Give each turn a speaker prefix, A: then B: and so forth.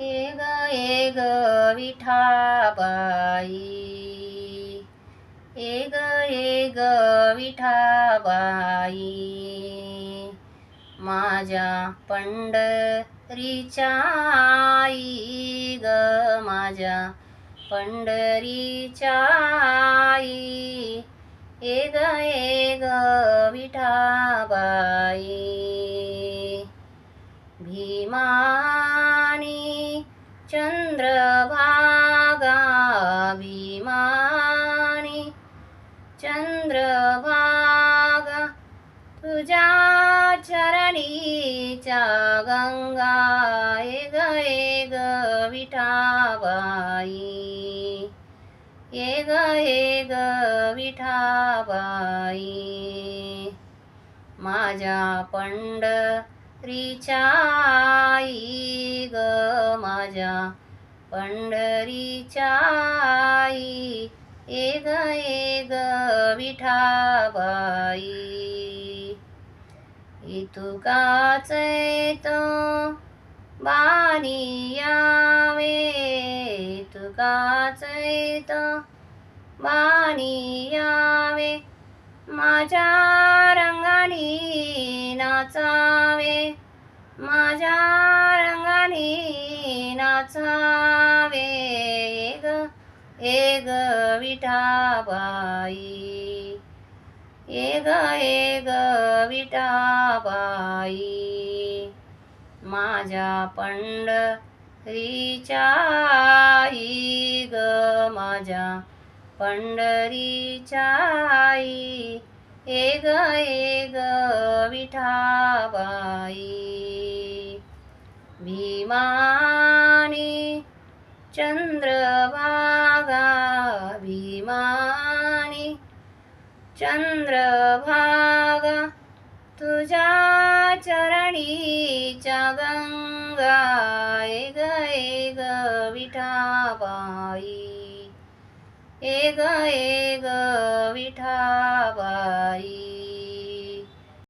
A: ए ग विठाबाई, ए ग विठाबाई, माझ्या पंढरीच्या आई ग, माझ्या पंढरीच्या आई, ए ग विठाबाई. भीमानी चंद्रभागा, भीमानी चंद्रभागा, तुझ्या चरणीच्या गंगा, ए ग विठाबाई, ए ग विठाबाई, माझ्या पंढरीच्या आई ग, माझ्या पंढरीच्या आई, ए ग विठाबाई. इतुकाच तो बानी यावे, इतुकाच तो बानी यावे, माझ्या रंगानी नाचावे, माझ्या रंगानी नाचावे, ए ग विठाबाई, ए ग विठाबाई, माझ्या पंढरीच्या आई ग, माझ्या पंढरीच्या आई, ए ग विठाबाई. भीमानी चंद्रभागा, भीमानी चंद्रभागा, तुझ्या चरणीच्या गंगा, ए ग विठाबाई, ए ग विठाबाई.